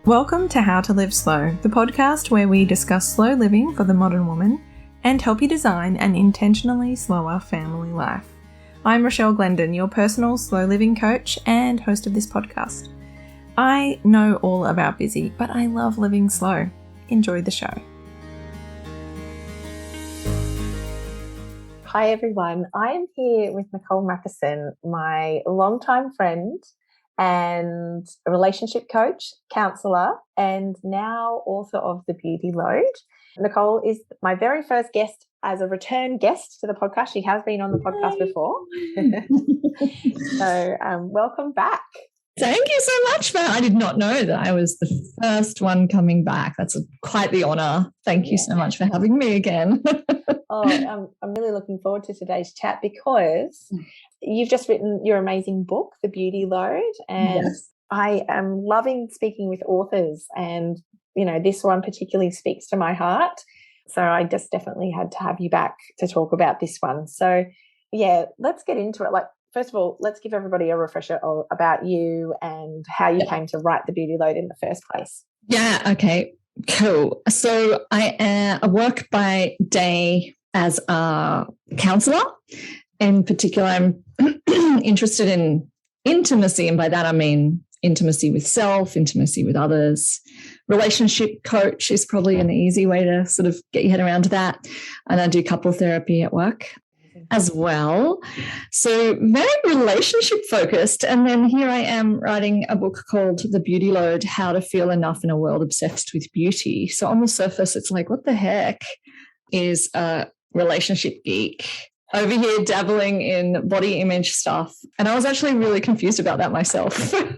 Welcome to How to Live Slow, the podcast where we discuss slow living for the modern woman and help you design an intentionally slower family life. I'm Rachelle Glendon, your personal slow living coach and host of this podcast. I know all about busy, but I love living slow. Enjoy the show. Hi everyone, I am here with Nicole Mathieson, my longtime friend and a relationship coach, counsellor, and now author of The Beauty Load. Nicole is my very first guest as a return guest to the podcast. She has been on the podcast before. So welcome back. Thank you so much. I did not know that I was the first one coming back. That's quite the honour. Thank you so much for having me again. I'm really looking forward to today's chat because you've just written your amazing book, The Beauty Load, and yes. I am loving speaking with authors, and this one particularly speaks to my heart. So I just definitely had to have you back to talk about this one. So let's get into it. First of all, let's give everybody a refresher about you and how you came to write The Beauty Load in the first place. Yeah, okay, cool. So I work by day as a counsellor. In particular, I'm interested in intimacy, and by that I mean intimacy with self, intimacy with others. Relationship coach is probably an easy way to sort of get your head around that. And I do couple therapy at work as well. So very relationship focused. And then here I am writing a book called The Beauty Load, How to Feel Enough in a World Obsessed with Beauty. So on the surface, it's like, what the heck is a relationship geek over here dabbling in body image stuff? And I was actually really confused about that myself. While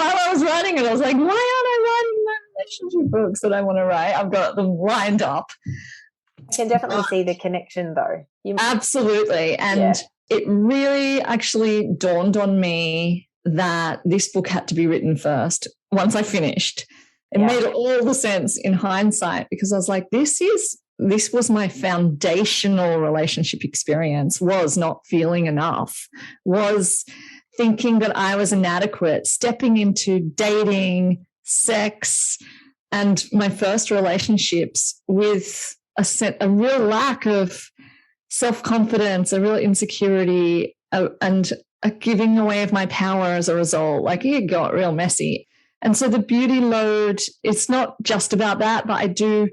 I was writing it, I was like, why aren't I writing my relationship books that I want to write? I've got them lined up. I can definitely see the connection though. Absolutely. And it really actually dawned on me that this book had to be written first once I finished. It made all the sense in hindsight, because I was like, this was my foundational relationship experience, was not feeling enough, was thinking that I was inadequate, stepping into dating, sex, and my first relationships with a real lack of self-confidence, a real insecurity, and a giving away of my power as a result. Like, it got real messy. And so the beauty load, it's not just about that, but I do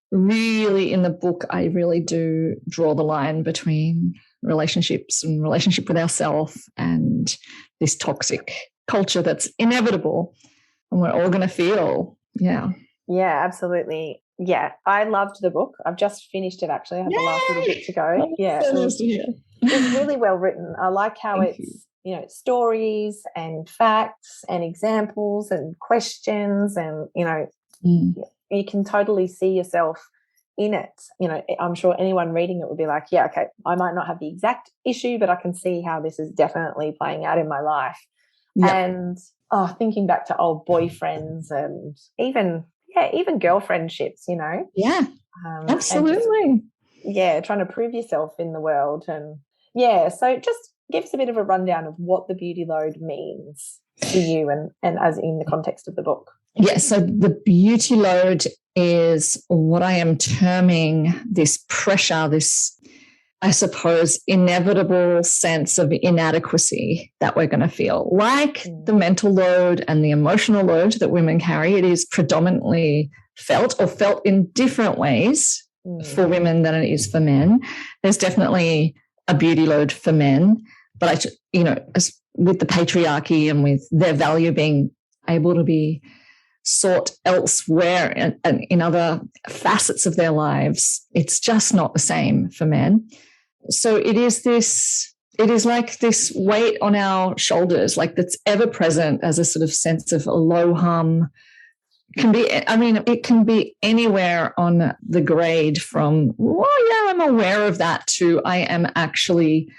really, in the book, I really do draw the line between relationships and relationship with ourselves and this toxic culture that's inevitable and we're all going to feel. Yeah, absolutely. Yeah, I loved the book. I've just finished it, actually. I have the last little bit to go. It's really well written. I like how it's stories and facts and examples and questions, and you can totally see yourself in it. I'm sure anyone reading it would be like, yeah, okay, I might not have the exact issue, but I can see how this is definitely playing out in my life. Yep. And thinking back to old boyfriends and even girlfriendships, absolutely. Trying to prove yourself in the world. And so just give us a bit of a rundown of what the beauty load means to you and as in the context of the book. So the beauty load is what I am terming this pressure, this, I suppose, inevitable sense of inadequacy that we're going to feel. Like the mental load and the emotional load that women carry, it is predominantly felt in different ways for women than it is for men. There's definitely a beauty load for men, but as with the patriarchy and with their value being able to be sought elsewhere and in other facets of their lives, it's just not the same for men. So it is like this weight on our shoulders, like that's ever present as a sort of sense of a low hum. It can be anywhere on the grade from, I'm aware of that, to I am actually,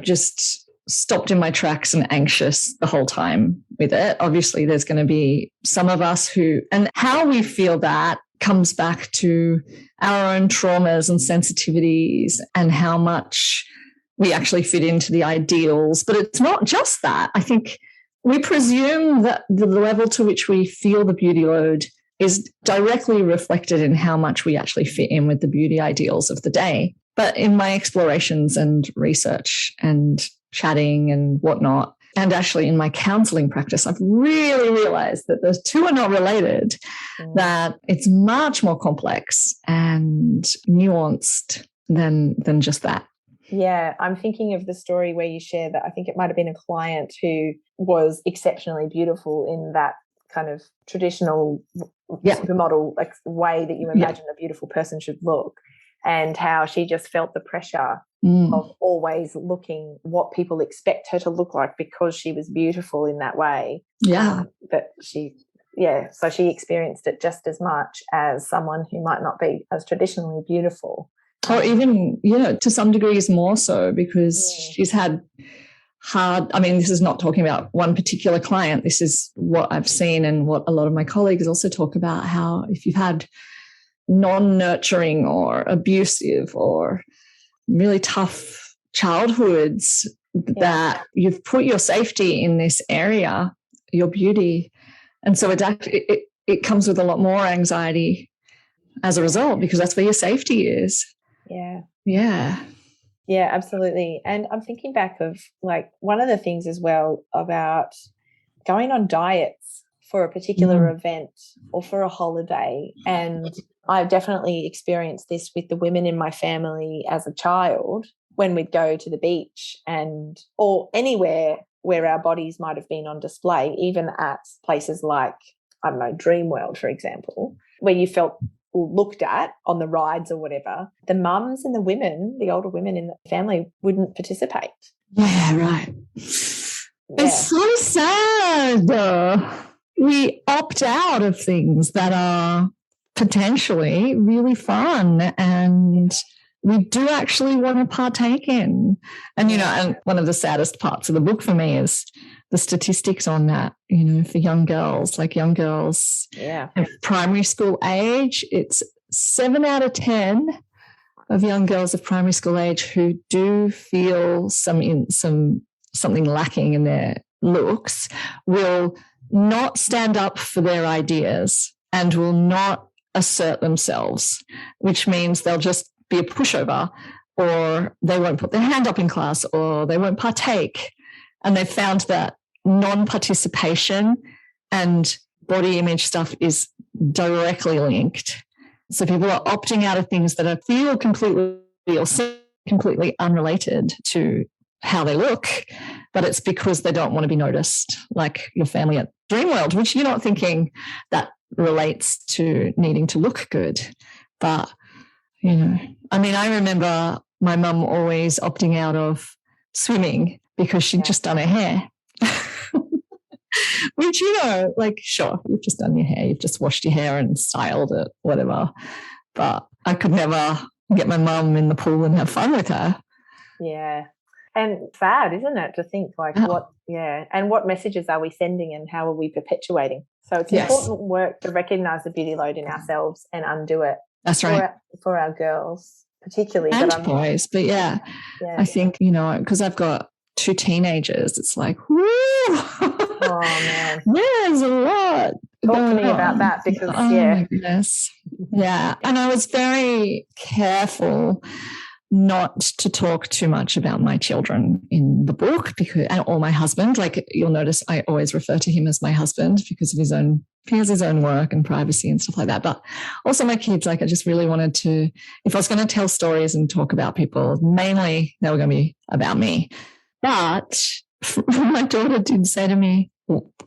just stopped in my tracks and anxious the whole time with it. Obviously, there's going to be some of us and how we feel that comes back to our own traumas and sensitivities and how much we actually fit into the ideals. But it's not just that. I think we presume that the level to which we feel the beauty load is directly reflected in how much we actually fit in with the beauty ideals of the day. But in my explorations and research and chatting and whatnot, and actually in my counseling practice, I've really realized that the two are not related, that it's much more complex and nuanced than just that. Yeah, I'm thinking of the story where you share that I think it might have been a client who was exceptionally beautiful in that kind of traditional supermodel like way that you imagine a beautiful person should look, and how she just felt the pressure of always looking what people expect her to look like because she was beautiful in that way. So she experienced it just as much as someone who might not be as traditionally beautiful. Or even, to some degrees more so, because she's had this is not talking about one particular client. This is what I've seen and what a lot of my colleagues also talk about, how if you've had non-nurturing or abusive or really tough childhoods, that you've put your safety in this area, your beauty. And so it comes with a lot more anxiety as a result, because that's where your safety is. Yeah, absolutely. And I'm thinking back of like one of the things as well about going on diets for a particular event or for a holiday. And I've definitely experienced this with the women in my family as a child when we'd go to the beach or anywhere where our bodies might have been on display, even at places like, I don't know, Dreamworld, for example, where you felt looked at on the rides or whatever, the mums and the women, the older women in the family wouldn't participate. Yeah, right. Yeah. It's so sad. We opt out of things that are potentially really fun and we do actually want to partake in. And, and one of the saddest parts of the book for me is the statistics on that, for young girls, at primary school age, it's 7 out of 10 of young girls of primary school age who do feel something lacking in their looks will not stand up for their ideas and will not assert themselves, which means they'll just be a pushover, or they won't put their hand up in class, or they won't partake. And they've found that non-participation and body image stuff is directly linked. So people are opting out of things that feel completely unrelated to how they look, but it's because they don't want to be noticed, like your family at Dreamworld, which you're not thinking that relates to needing to look good. But, I remember my mum always opting out of swimming because she'd just done her hair. Which, sure, you've just done your hair, you've just washed your hair and styled it, whatever. But I could never get my mum in the pool and have fun with her. Yeah. And sad, isn't it, to think and what messages are we sending and how are we perpetuating? So it's important work to recognise the beauty load in ourselves and undo it. That's right. For our girls, particularly. And boys. But I think, because I've got 2 teenagers, it's like, whoo. Oh, man. There's a lot. Talk to me about that because, my goodness. Yeah. And I was very careful not to talk too much about my children in the book or my husband. Like you'll notice I always refer to him as my husband because of he has his own work and privacy and stuff like that. But also my kids, I just really wanted to, if I was going to tell stories and talk about people, mainly they were going to be about me. But my daughter did say to me,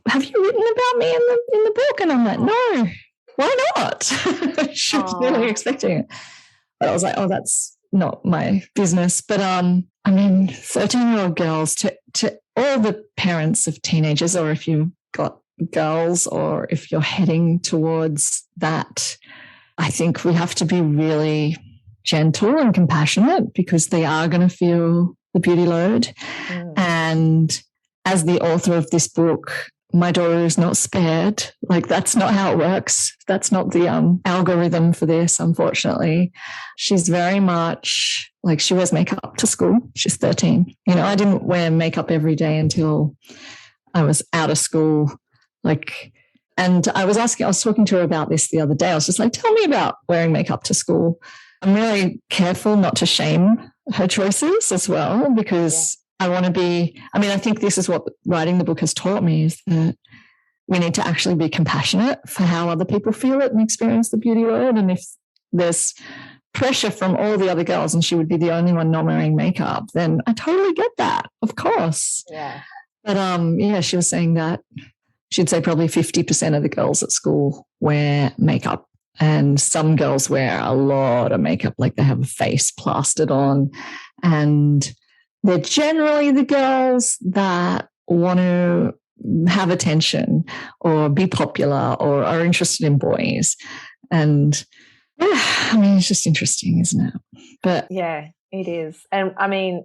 have you written about me in the book? And I'm like, no, why not? She was really expecting it. But I was like, that's not my business. But 13-year-old girls, to all the parents of teenagers, or if you've got girls or if you're heading towards that, I think we have to be really gentle and compassionate because they are going to feel the beauty load. And as the author of this book, my daughter is not spared. Like that's not how it works. That's not the algorithm for this, unfortunately. She's very much like she wears makeup to school. She's 13. I didn't wear makeup every day until I was out of school, and I was talking to her about this the other day. I was just like, tell me about wearing makeup to school. I'm really careful not to shame her choices as well, because I want to be, I think this is what writing the book has taught me, is that we need to actually be compassionate for how other people feel it and experience the beauty world. And if there's pressure from all the other girls and she would be the only one not wearing makeup, then I totally get that, of course. Yeah. But she was saying that she'd say probably 50% of the girls at school wear makeup, and some girls wear a lot of makeup, like they have a face plastered on, and they're generally the girls that want to have attention or be popular or are interested in boys. And it's just interesting, isn't it? But yeah, it is. And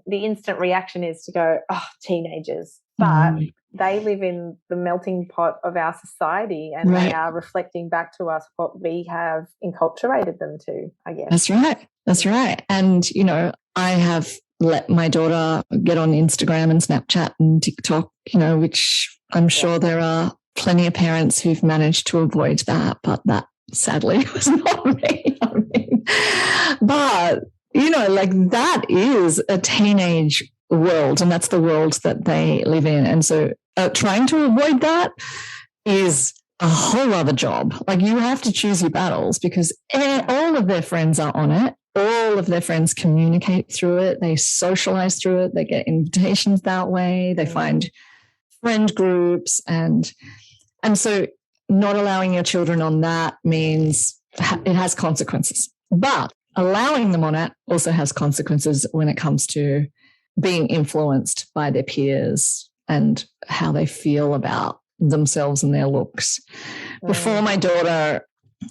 the instant reaction is to go, oh, teenagers. But they live in the melting pot of our society, and they are reflecting back to us what we have enculturated them to, I guess. That's right. And, I have let my daughter get on Instagram and Snapchat and TikTok, which I'm sure there are plenty of parents who've managed to avoid that, but that sadly was not me. But, that is a teenage world, and that's the world that they live in. And so trying to avoid that is a whole other job. You have to choose your battles, because all of their friends are on it. All of their friends communicate through it. They socialize through it. They get invitations that way. They find friend groups. And so not allowing your children on that means it has consequences. But allowing them on it also has consequences when it comes to being influenced by their peers and how they feel about themselves and their looks. Before my daughter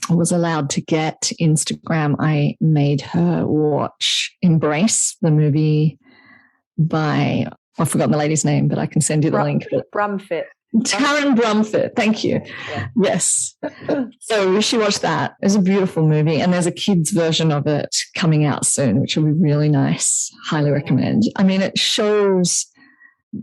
was allowed to get Instagram, I made her watch Embrace, the movie by, I've forgotten the lady's name, but I can send you the link. Brumfitt. Taryn Brumfitt, thank you. Yeah. Yes. So she watched that. It's a beautiful movie, and there's a kid's version of it coming out soon, which will be really nice. Highly recommend. It shows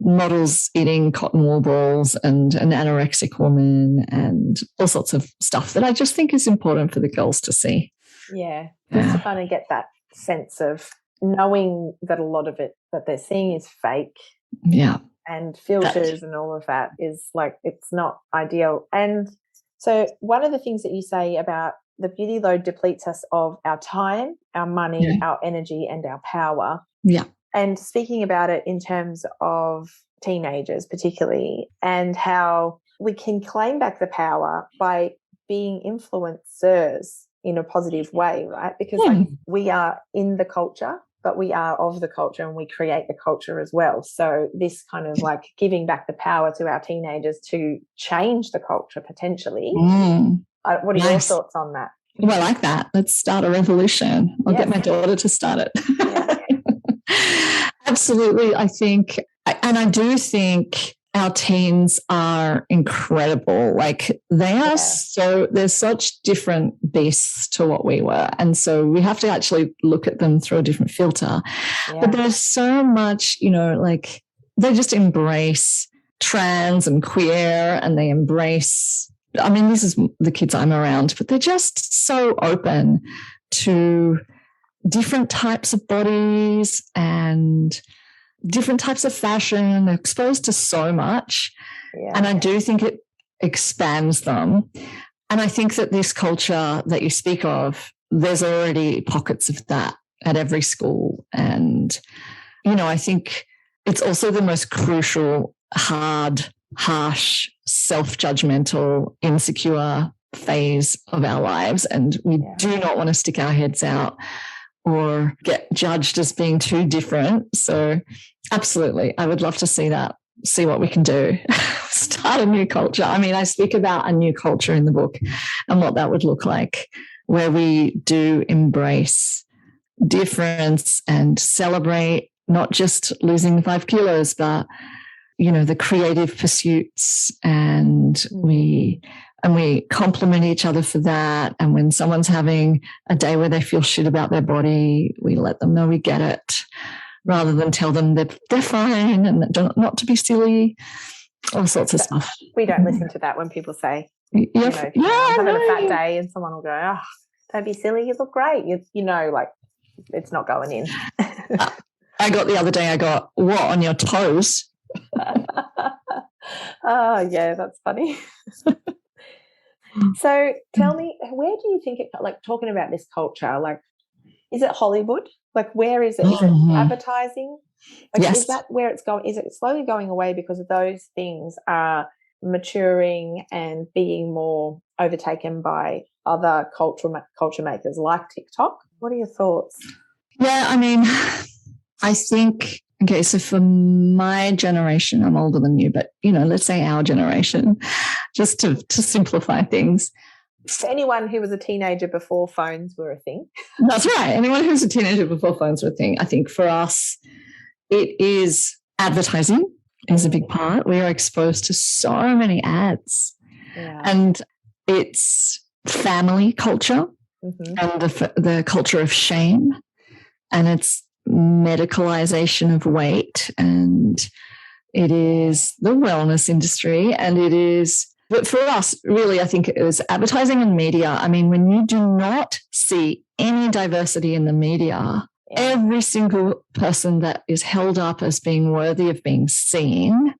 models eating cotton wool balls and an anorexic woman and all sorts of stuff that I just think is important for the girls to see. Yeah, just to kind of get that sense of knowing that a lot of it that they're seeing is fake. Yeah. And filters and all of that is it's not ideal. And so one of the things that you say about the beauty load depletes us of our time, our money, our energy, and our power. Yeah. And speaking about it in terms of teenagers particularly, and how we can claim back the power by being influencers in a positive way, right? Because we are in the culture, but we are of the culture, and we create the culture as well. So this kind of giving back the power to our teenagers to change the culture potentially. What are your thoughts on that? Well, I like that. Let's start a revolution. I'll get my daughter to start it. Yeah. Absolutely. I do think our teens are incredible. They're such different beasts to what we were. And so we have to actually look at them through a different filter. Yeah. But there's so much, they just embrace trans and queer, and they embrace, this is the kids I'm around, but they're just so open to different types of bodies and different types of fashion. They're exposed to so much. Yeah. And I do think it expands them. And I think that this culture that you speak of, there's already pockets of that at every school. And, I think it's also the most crucial, hard, harsh, self-judgmental, insecure phase of our lives. And we do not want to stick our heads out or get judged as being too different. So absolutely, I would love to see that, see what we can do, start a new culture. I speak about a new culture in the book and what that would look like, where we do embrace difference and celebrate not just losing 5 kilos, but, the creative pursuits, and we compliment each other for that. And when someone's having a day where they feel shit about their body, we let them know we get it, rather than tell them that they're fine and not to be silly. all sorts of stuff. We don't listen to that when people say, I'm having a fat day, and someone will go, oh, don't be silly, you look great. Like it's not going in. I got the other day, what, on your toes? Oh, yeah, that's funny. So tell me, where do you think it, like talking about this culture, like, is it Hollywood? Like, where is it? Is it advertising? Like, yes. Is that where it's going? Is it slowly going away because those things are maturing and being more overtaken by other culture makers like TikTok? What are your thoughts? Yeah, I mean, I think, okay, so for my generation, I'm older than you, but, let's say our generation, just to simplify things. For anyone who was a teenager before phones were a thing. That's right. Anyone who's a teenager before phones were a thing. I think for us, it is advertising is a big part. We are exposed to so many ads. Yeah. And it's family culture and the culture of shame, and it's medicalization of weight, and it is the wellness industry, and it is, but for us, really, I think it was advertising and media. I mean, when you do not see any diversity in the media, every single person that is held up as being worthy of being seen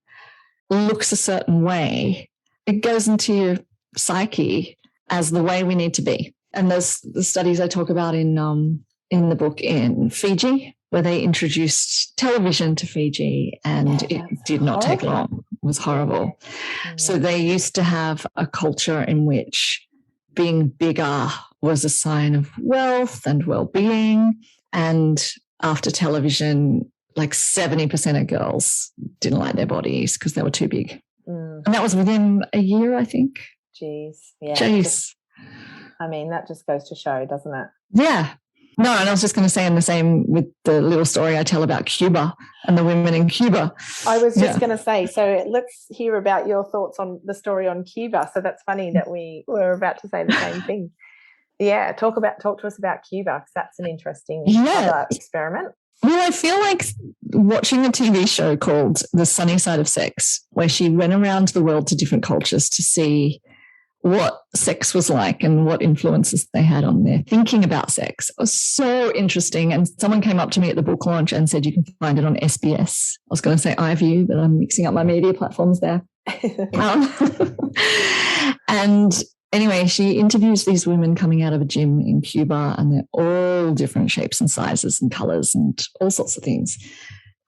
looks a certain way. It goes into your psyche as the way we need to be. And there's the studies I talk about in the book in Fiji, where they introduced television to Fiji, and it did not take long. It was horrible. So they used to have a culture in which being bigger was a sign of wealth and well-being. And after television, like 70% of girls didn't like their bodies because they were too big. And that was within a year, I think. Jeez. Yeah. Jeez. That just goes to show, doesn't it? Yeah. No, and I was just going to say, and the same with the little story I tell about Cuba and the women in Cuba. I was just going to say, so let's hear about your thoughts on the story on Cuba. So that's funny that we were about to say the same thing. Yeah, talk to us about Cuba, because that's an interesting other experiment. Well, I feel like watching a TV show called The Sunny Side of Sex, where she went around the world to different cultures to see what sex was like and what influences they had on their thinking about sex. It was so interesting. And someone came up to me at the book launch and said, you can find it on SBS. I was going to say iView, but I'm mixing up my media platforms there. And anyway, she interviews these women coming out of a gym in Cuba, and they're all different shapes and sizes and colors and all sorts of things.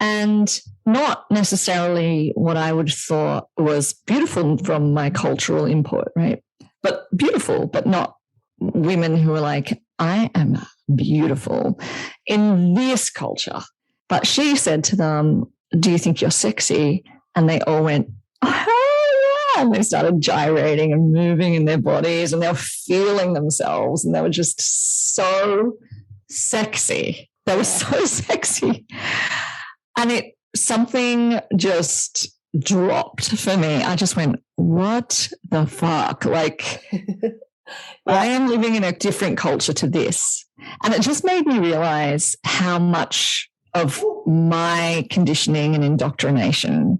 And not necessarily what I would have thought was beautiful from my cultural input, right? But beautiful, but not women who are like, I am beautiful in this culture. But she said to them, do you think you're sexy? And they all went, oh, yeah. And they started gyrating and moving in their bodies, and they were feeling themselves, and they were just so sexy. They were so sexy. And something just dropped for me. I just went, what the fuck? Like, I am living in a different culture to this. And it just made me realize how much of my conditioning and indoctrination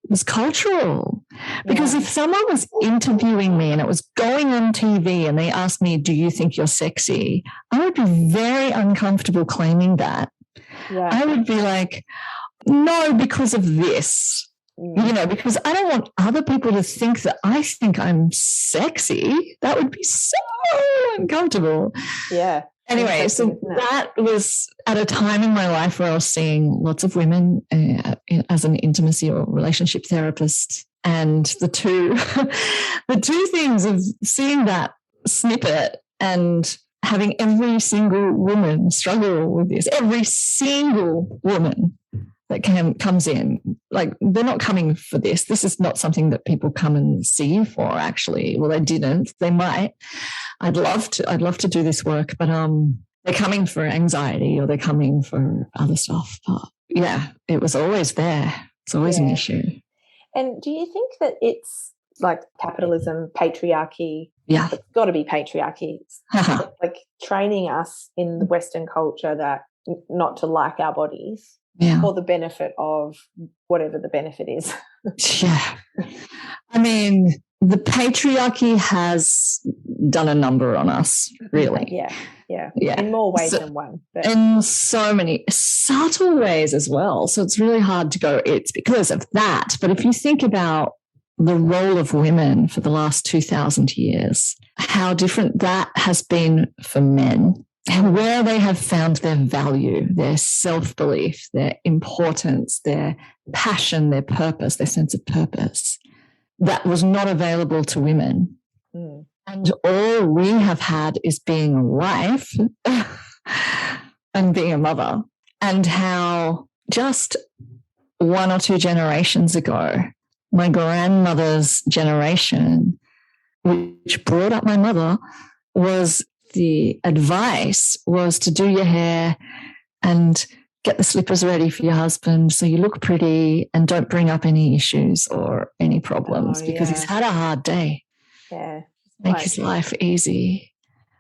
was cultural. Because if someone was interviewing me and it was going on TV and they asked me, do you think you're sexy? I would be very uncomfortable claiming that. Yeah. I would be like, no, because of this, because I don't want other people to think that I think I'm sexy. That would be so uncomfortable. Yeah. Anyway, so that was at a time in my life where I was seeing lots of women as an intimacy or relationship therapist. And the two things of seeing that snippet and having every single woman struggle with this, every single woman that comes in, like, they're not coming for this. This is not something that people come and see you for, actually. Well, they didn't. They might. I'd love to do this work, but they're coming for anxiety or they're coming for other stuff. But yeah, it was always there. It's always an issue. And do you think that it's like capitalism, patriarchy? Yeah. It's got to be patriarchy. Like training us in the Western culture that not to like our bodies. for the benefit of whatever the benefit is. Yeah. I mean, the patriarchy has done a number on us, really. Yeah. In more ways than one. But. In so many subtle ways as well. So it's really hard to go, it's because of that. But if you think about the role of women for the last 2,000 years, how different that has been for men, and where they have found their value, their self-belief, their importance, their passion, their purpose, their sense of purpose, that was not available to women. And all we have had is being a wife and being a mother. And how just 1 or 2 generations ago, my grandmother's generation, which brought up my mother, was the advice was to do your hair and get the slippers ready for your husband so you look pretty and don't bring up any issues or any problems because he's had a hard day. Yeah. Make his life easy.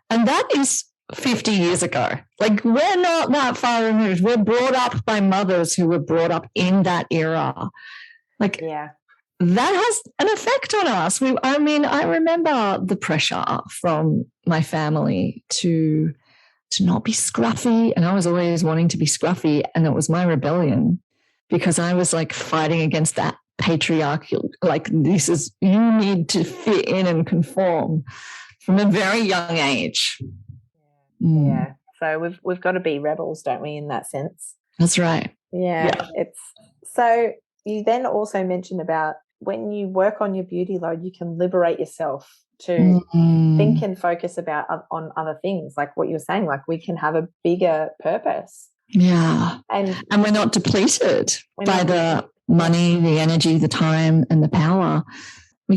And that is 50 years ago. Like, we're not that far removed. We're brought up by mothers who were brought up in that era. Like, that has an effect on us. I remember the pressure from my family to not be scruffy, and I was always wanting to be scruffy, and it was my rebellion because I was like fighting against that patriarchal, like, this is, you need to fit in and conform from a very young age. Yeah. So we've got to be rebels, don't we, in that sense? That's right. Yeah. It's so you then also mentioned about when you work on your beauty load, you can liberate yourself to think and focus on other things, like what you were saying, like we can have a bigger purpose. Yeah. And we're not depleted by the money, the energy, the time, and the power.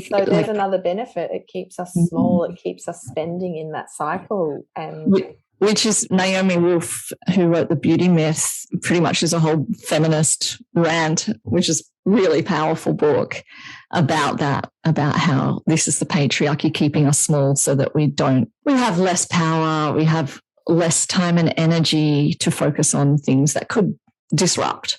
So there's another benefit. It keeps us small. It keeps us spending in that cycle. And which is Naomi Wolf, who wrote The Beauty Myth, pretty much is a whole feminist rant, which is really powerful book about that, about how this is the patriarchy keeping us small so that we have less power, we have less time and energy to focus on things that could disrupt.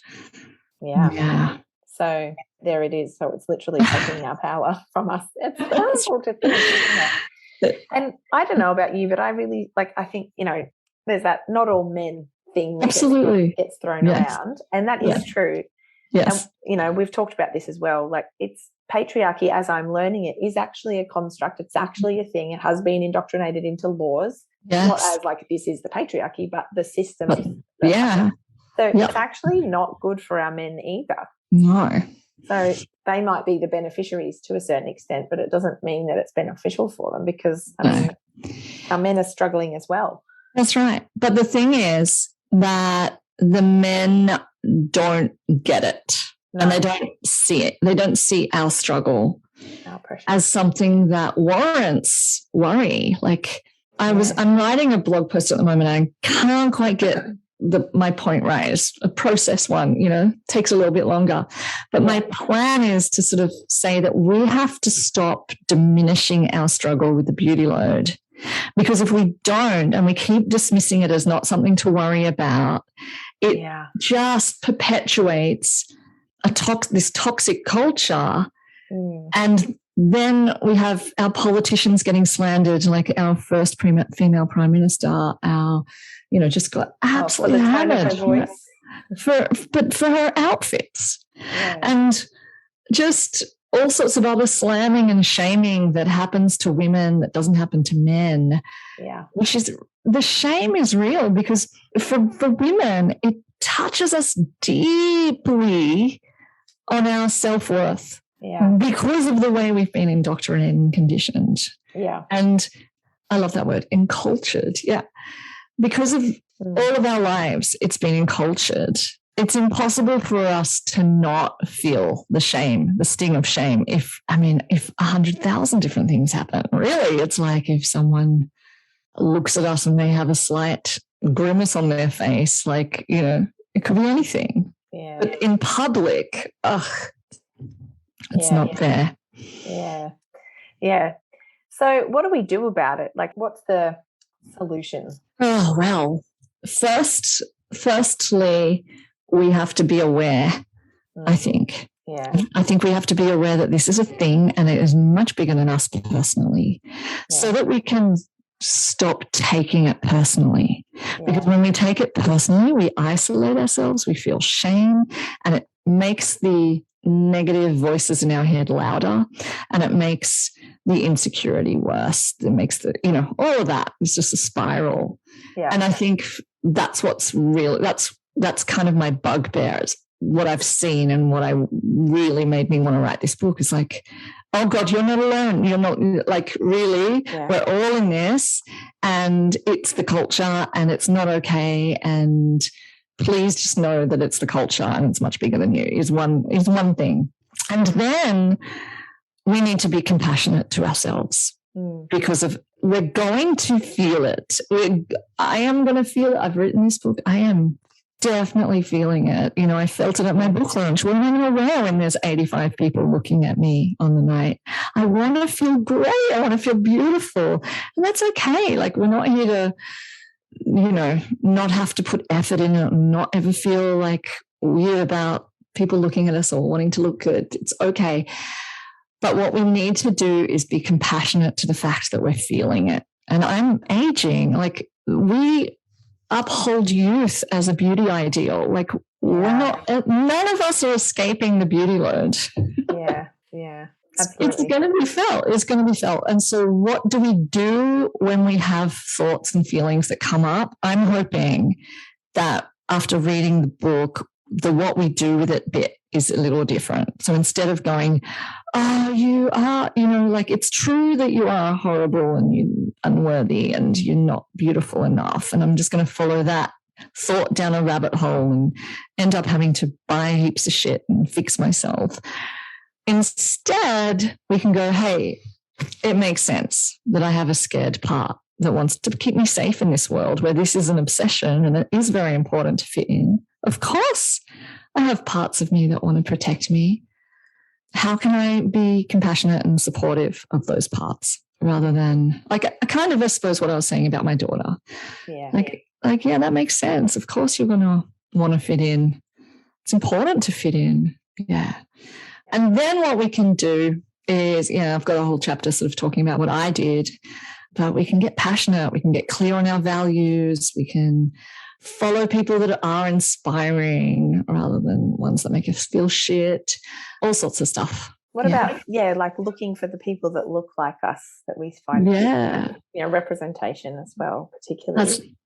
Yeah. So there it is. So it's literally taking our power from us. It's horrible to think, isn't it? And I don't know about you, but I really I think, there's that not all men thing that gets thrown around. And that is true. Yes. And, we've talked about this as well. Like, it's patriarchy, as I'm learning it, is actually a construct. It's actually a thing. It has been indoctrinated into laws. Yes. Not as like this is the patriarchy, but the system. So it's actually not good for our men either. No. So they might be the beneficiaries to a certain extent, but it doesn't mean that it's beneficial for them because, our men are struggling as well. That's right. But the thing is that the men don't get it and they don't see it. They don't see our struggle as something that warrants worry. Like I'm writing a blog post at the moment. I can't quite get my point right. It's a process one, takes a little bit longer. But my plan is to sort of say that we have to stop diminishing our struggle with the beauty load. Because if we don't and we keep dismissing it as not something to worry about, it just perpetuates this toxic culture. And then we have our politicians getting slandered, like our first female prime minister, just got absolutely hammered for her outfits. And just all sorts of other slamming and shaming that happens to women that doesn't happen to men. Which is, the shame is real because for women, it touches us deeply on our self-worth because of the way we've been indoctrinated and conditioned. And I love that word, encultured. Because of all of our lives, it's been encultured. It's impossible for us to not feel the shame, the sting of shame. If 100,000 different things happen, really, it's like if someone looks at us and they have a slight grimace on their face, it could be anything. But in public, it's not fair. So what do we do about it? Like, what's the solution? Oh, well, firstly, we have to be aware, I think. Yeah. I think we have to be aware that this is a thing and it is much bigger than us personally, so that we can stop taking it personally. Because when we take it personally, we isolate ourselves, we feel shame, and it makes the negative voices in our head louder, and it makes the insecurity worse. It makes the, all of that is just a spiral. Yeah. And I think that's what's real. That's kind of my bugbear. What I've seen and what I really made me want to write this book is like, oh God, you're not alone. You're not, like, really, we're all in this, and it's the culture and it's not okay. And please just know that it's the culture and it's much bigger than you is one thing. And then we need to be compassionate to ourselves because we're going to feel it. I am going to feel it. I've written this book. I am definitely feeling it. I felt it at my book launch. What am I going to wear when there's 85 people looking at me on the night? I want to feel great. I want to feel beautiful. And that's okay. Like, we're not here to, not have to put effort in it and not ever feel like weird about people looking at us or wanting to look good. It's okay. But what we need to do is be compassionate to the fact that we're feeling it. And I'm aging. Like, we uphold youth as a beauty ideal. Like, we're not, none of us are escaping the beauty load. Yeah. Absolutely. It's going to be felt. It's going to be felt. And so what do we do when we have thoughts and feelings that come up? I'm hoping that after reading the book, the what we do with it bit is a little different. So instead of going, oh, you are, like, it's true that you are horrible and you're unworthy and you're not beautiful enough, and I'm just going to follow that thought down a rabbit hole and end up having to buy heaps of shit and fix myself. Instead, we can go, hey, it makes sense that I have a scared part that wants to keep me safe in this world where this is an obsession and it is very important to fit in. Of course, I have parts of me that want to protect me. How can I be compassionate and supportive of those parts rather than, like, I suppose what I was saying about my daughter. Yeah. Like, yeah, that makes sense. Of course you're going to want to fit in. It's important to fit in. Yeah. And then what we can do is, I've got a whole chapter sort of talking about what I did, but we can get passionate. We can get clear on our values. We can follow people that are inspiring rather than ones that make us feel shit, all sorts of stuff. What about, like looking for the people that look like us that we find, representation as well, particularly.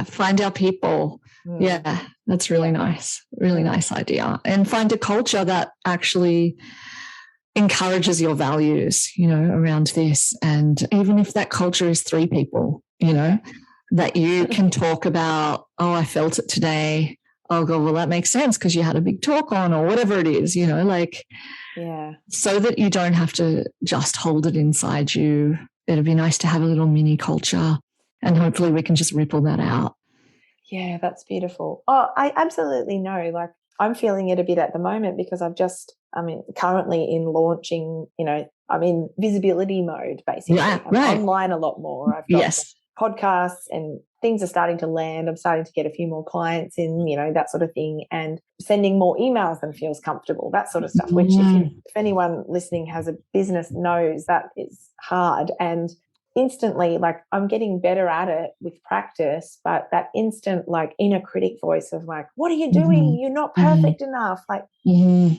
Find our people. Yeah, that's really nice. Really nice idea. And find a culture that actually encourages your values, around this. And even if that culture is 3 people, that you can talk about, oh, I felt it today. Oh, God, well, that makes sense because you had a big talk on, or whatever it is, so that you don't have to just hold it inside you. It'd be nice to have a little mini culture, and hopefully we can just ripple that out. Yeah, that's beautiful. Oh, I absolutely know. Like, I'm feeling it a bit at the moment because currently in launching, I'm in visibility mode, basically. I'm online a lot more. I've got podcasts and things are starting to land. I'm starting to get a few more clients in, that sort of thing, and sending more emails than feels comfortable, that sort of stuff, which if anyone listening has a business knows that is hard. And instantly, like, I'm getting better at it with practice, but that instant, like, inner critic voice of like, what are you doing? You're not perfect enough. Like, you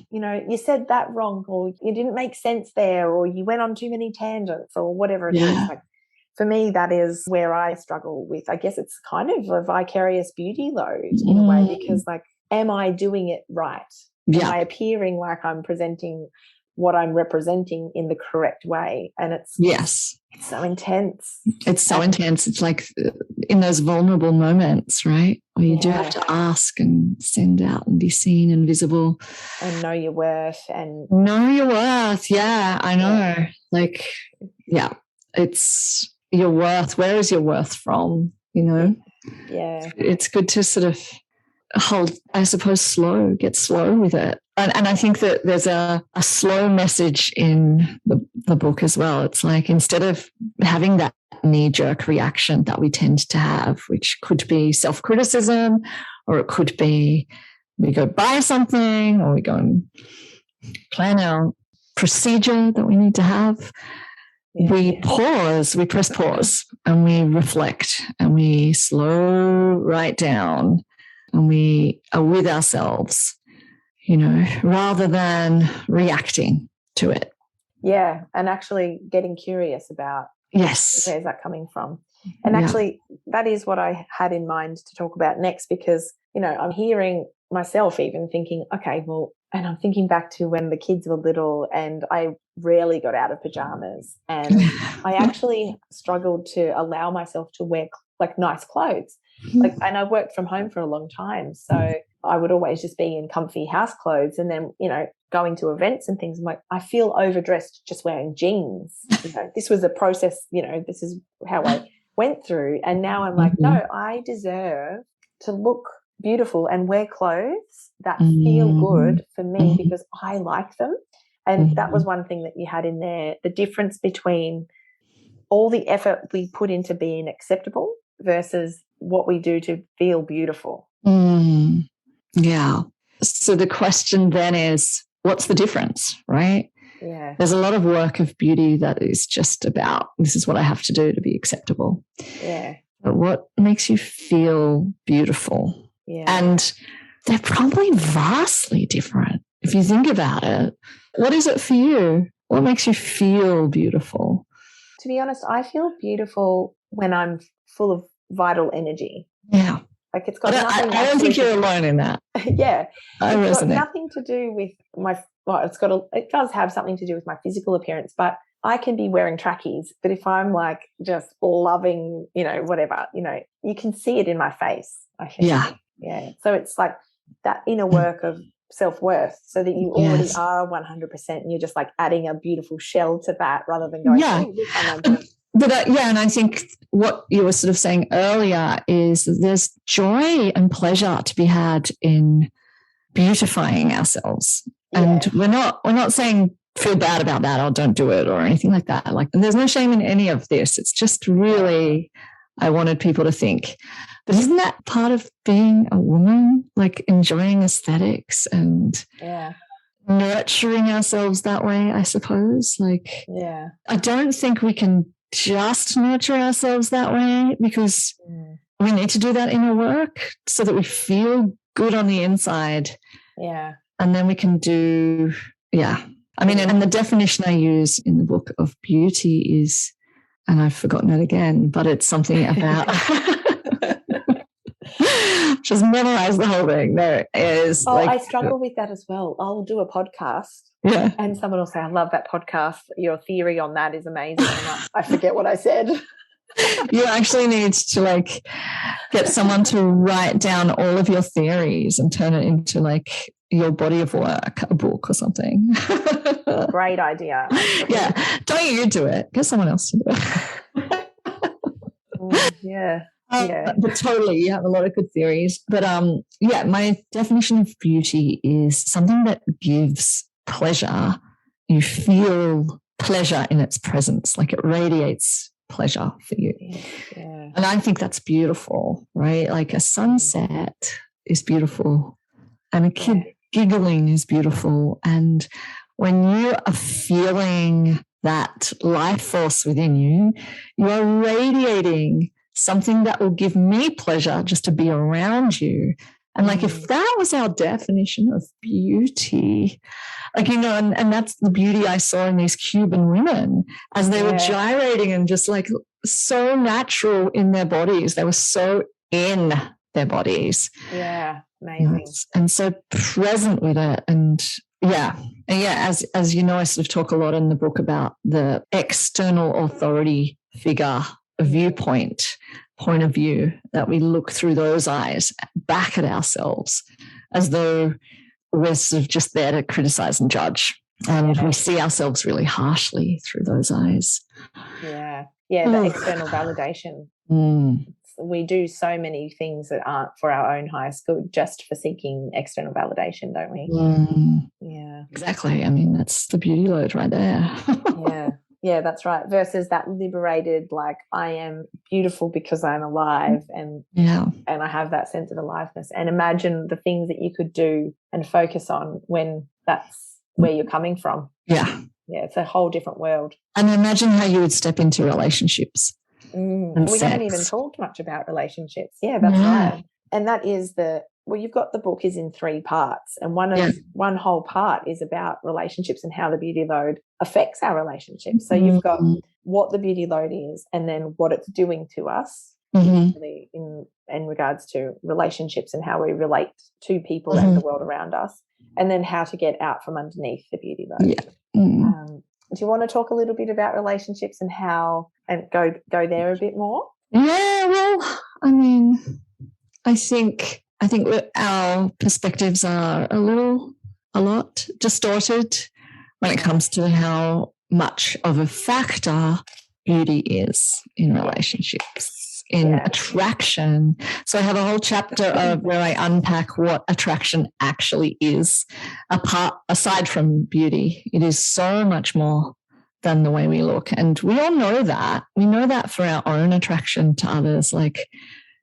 said that wrong, or you didn't make sense there, or you went on too many tangents, or whatever it is. Like, for me, that is where I struggle with, I guess it's kind of a vicarious beauty load in a way, because, like, am I doing it right? Am I appearing like I'm presenting what I'm representing in the correct way? And it's so intense. It's so intense. It's like in those vulnerable moments, right? Where you do have to ask and send out and be seen and visible. And know your worth. Yeah, I know. Like, it's your worth. Where is your worth from? Yeah. It's good to sort of get slow with it. And I think that there's a slow message in the book as well. It's like, instead of having that knee-jerk reaction that we tend to have, which could be self-criticism, or it could be, we go buy something, or we go and plan our procedure that we need to have. We pause, we press pause, and we reflect, and we slow right down, and we are with ourselves, rather than reacting to it. Yeah, and actually getting curious about where's that coming from. And actually, that is what I had in mind to talk about next, because, I'm hearing myself even thinking, okay, well, and I'm thinking back to when the kids were little and I rarely got out of pajamas, and I actually struggled to allow myself to wear like nice clothes. And I worked from home for a long time, so I would always just be in comfy house clothes, and then, going to events and things, I'm like, I feel overdressed just wearing jeans. This was a process, this is how I went through. And now I'm like, no, I deserve to look beautiful and wear clothes that feel good for me because I like them. And that was one thing that you had in there, the difference between all the effort we put into being acceptable versus what we do to feel beautiful. Yeah. So the question then is, what's the difference, right? Yeah. There's a lot of work of beauty that is just about, this is what I have to do to be acceptable. Yeah. But what makes you feel beautiful? Yeah. And they're probably vastly different if you think about it. What is it for you? What makes you feel beautiful? To be honest, I feel beautiful when I'm full of vital energy. Yeah. Like it's got nothing. I don't think you're alone in that. Yeah. I resonate. It's got nothing to do with it does have something to do with my physical appearance, but I can be wearing trackies, but if I'm like just loving, whatever, you can see it in my face, I think. Yeah. Yeah. So it's like that inner work of self-worth, so that you already are 100% and you're just like adding a beautiful shell to that rather than going, oh, look how I'm doing. And I think what you were sort of saying earlier is that there's joy and pleasure to be had in beautifying ourselves. Yeah. And we're not saying feel bad about that or don't do it or anything like that. And there's no shame in any of this. It's just really, I wanted people to think, but isn't that part of being a woman, like enjoying aesthetics and nurturing ourselves that way, I suppose? I don't think we can just nurture ourselves that way, because we need to do that inner work so that we feel good on the inside. Yeah. And then we can do, I mean, and the definition I use in the book of beauty is, and I've forgotten it again, but it's something about, just memorize the whole thing. There is. I struggle with that as well. I'll do a podcast. Yeah. And someone will say, I love that podcast. Your theory on that is amazing. And I forget what I said. You actually need to get someone to write down all of your theories and turn it into your body of work, a book or something. Great idea. Yeah. Don't you do it. Get someone else to do it. Yeah. But totally, you have a lot of good theories. But my definition of beauty is something that gives pleasure. You feel pleasure in its presence, like it radiates pleasure for you. Yeah. And I think that's beautiful, right? Like a sunset is beautiful, and a kid giggling is beautiful. And when you are feeling that life force within you, you are radiating something that will give me pleasure just to be around you. And if that was our definition of beauty, and that's the beauty I saw in these Cuban women as they were gyrating and just so natural in their bodies. They were so in their bodies. Yeah, amazing. And so present with it. And as you know, I sort of talk a lot in the book about the external authority figure, viewpoint, point of view, that we look through those eyes back at ourselves as though we're sort of just there to criticize and judge. And we see ourselves really harshly through those eyes. Yeah. Yeah, the external validation. We do so many things that aren't for our own highest good, just for seeking external validation, don't we? Mm. Yeah. Exactly. I mean, that's the beauty load right there. Yeah. Yeah, that's right. Versus that liberated, like, I am beautiful because I'm alive, and I have that sense of aliveness. And imagine the things that you could do and focus on when that's where you're coming from. Yeah. Yeah, it's a whole different world. And imagine how you would step into relationships. We haven't even talked much about relationships. Yeah, that's right. And that is you've got the book is in 3 parts, and one whole part is about relationships and how the beauty load affects our relationships. So you've got what the beauty load is, and then what it's doing to us in regards to relationships and how we relate to people and the world around us, and then how to get out from underneath the beauty load. Yeah. Do you want to talk a little bit about relationships and go there a bit more? Yeah, well, I mean, I think our perspectives are a lot distorted when it comes to how much of a factor beauty is in relationships, in attraction. So I have a whole chapter of where I unpack what attraction actually is. Aside from beauty, it is so much more than the way we look. And we all know that. We know that for our own attraction to others. Like,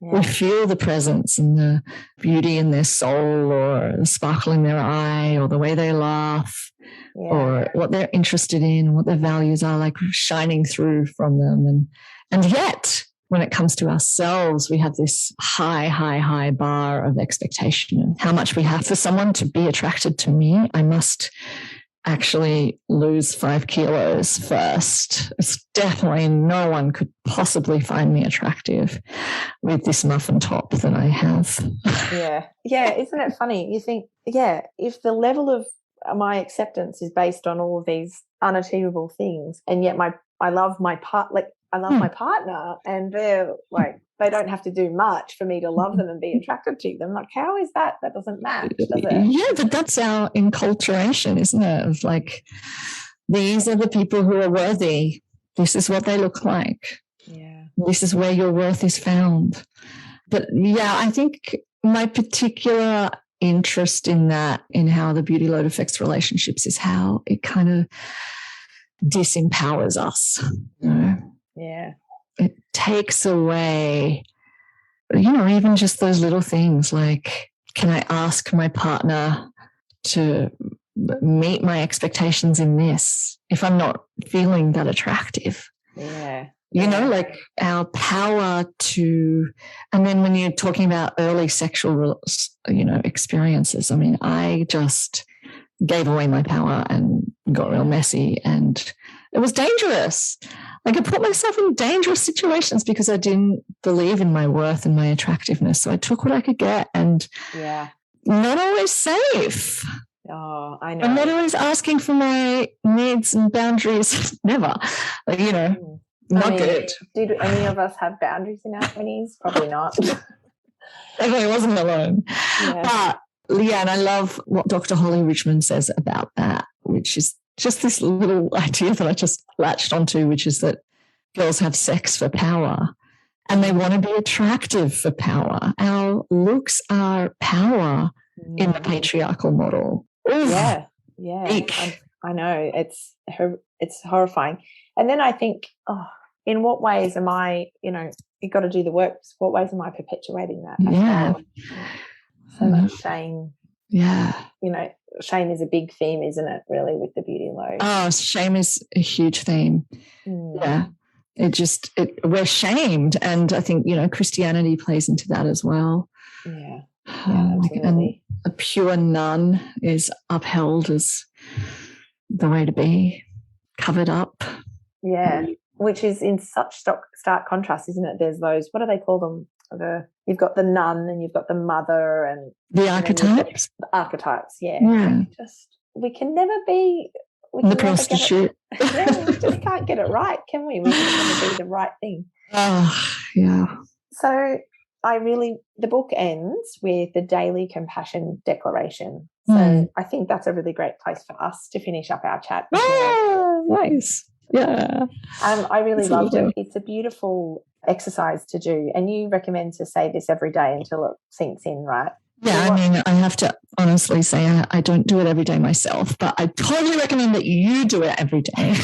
we feel the presence and the beauty in their soul, or the sparkle in their eye, or the way they laugh, or what they're interested in, what their values are, like shining through from them. And yet, when it comes to ourselves, we have this high bar of expectation and how much we have. For someone to be attracted to me, I must actually lose 5 kilos first. It's definitely, no one could possibly find me attractive with this muffin top that I have. Yeah. Isn't it funny? You think, if the level of my acceptance is based on all of these unachievable things, and yet I love my partner, and they're like, they don't have to do much for me to love them and be attracted to them. Like, how is that? That doesn't match, does it? Yeah, but that's our enculturation, isn't it? Of like, these are the people who are worthy. This is what they look like. Yeah. This is where your worth is found. But I think my particular interest in that, in how the beauty load affects relationships, is how it kind of disempowers us. You know? Yeah. It takes away, even just those little things like, can I ask my partner to meet my expectations in this if I'm not feeling that attractive? Yeah. Like our power to, and then when you're talking about early sexual, experiences, I mean, I just gave away my power and got real messy, and it was dangerous. Like, I put myself in dangerous situations because I didn't believe in my worth and my attractiveness. So I took what I could get, and not always safe. Oh, I know. I'm not always asking for my needs and boundaries. Never. Not good. Did any of us have boundaries in our 20s? Probably not. I wasn't alone. Yeah. But, and I love what Dr. Holly Richmond says about that, which is just this little idea that I just latched onto, which is that girls have sex for power and they want to be attractive for power. Our looks are power in the patriarchal model. Oof. Yeah. I know. It's horrifying. And then I think, in what ways am I, you've got to do the work. What ways am I perpetuating that? Yeah. So much shame. Yeah. Shame is a big theme, isn't it, really, with the beauty load? Oh, shame is a huge theme. Yeah. We're shamed. And I think, Christianity plays into that as well. Yeah. Absolutely. A pure nun is upheld as the way to be, covered up. Yeah. Which is in such stark contrast, isn't it? There's those, what do they call them? You've got the nun and you've got the mother and the archetypes. The archetypes, yeah. We can never be the prostitute. We just can't get it right, can we? We can never be the right thing. Oh, yeah. So the book ends with the daily compassion declaration. So I think that's a really great place for us to finish up our chat. Oh, nice. Yeah. I really loved it. It's a beautiful exercise to do, and you recommend to say this every day until it sinks in, right? Yeah, I have to honestly say I don't do it every day myself, but I totally recommend that you do it every day.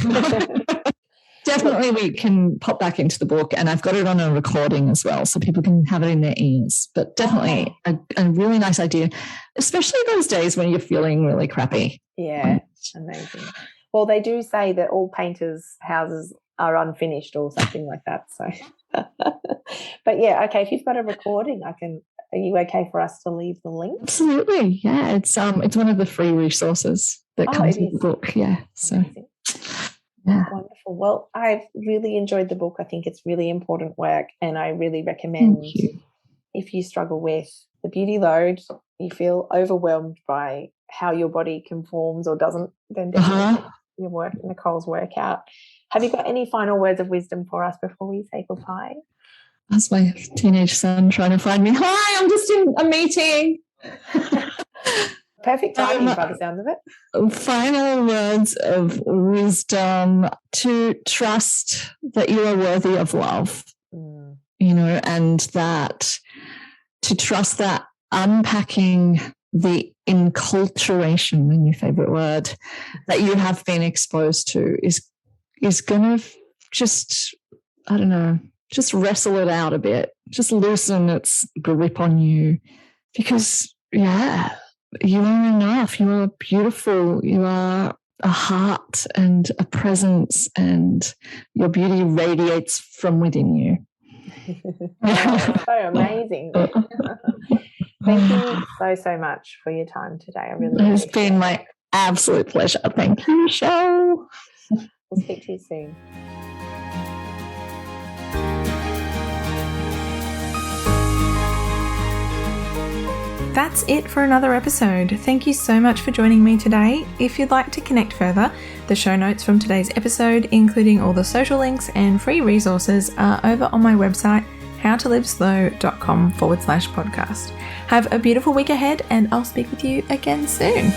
definitely we can pop back into the book, and I've got it on a recording as well, so people can have it in their ears. But definitely a really nice idea, especially those days when you're feeling really crappy. Yeah, amazing. Well, they do say that all painters' houses are unfinished or something like that. So, but yeah, okay. If you've got a recording, are you okay for us to leave the link? Absolutely. Yeah, it's one of the free resources that comes with the book. Yeah. So. Amazing. Yeah. Wonderful. Well, I've really enjoyed the book. I think it's really important work, and I really recommend if you struggle with the beauty load, you feel overwhelmed by how your body conforms or doesn't, then definitely your work, Nicole's work out. Have you got any final words of wisdom for us before we say goodbye? That's my teenage son trying to find me. Hi, I'm just in a meeting. Perfect timing by the sound of it. Final words of wisdom: to trust that you are worthy of love, and that to trust that unpacking the enculturation, my new favorite word, that you have been exposed to is going to just, I don't know, just wrestle it out a bit, just loosen its grip on you, because, you are enough. You are beautiful. You are a heart and a presence, and your beauty radiates from within you. So amazing. Thank you so much for your time today. It's been my absolute pleasure. Thank you, Rachelle. We'll speak to you soon. That's it for another episode. Thank you so much for joining me today. If you'd like to connect further, the show notes from today's episode, including all the social links and free resources, are over on my website, howtoliveslow.com/podcast. Have a beautiful week ahead, and I'll speak with you again soon.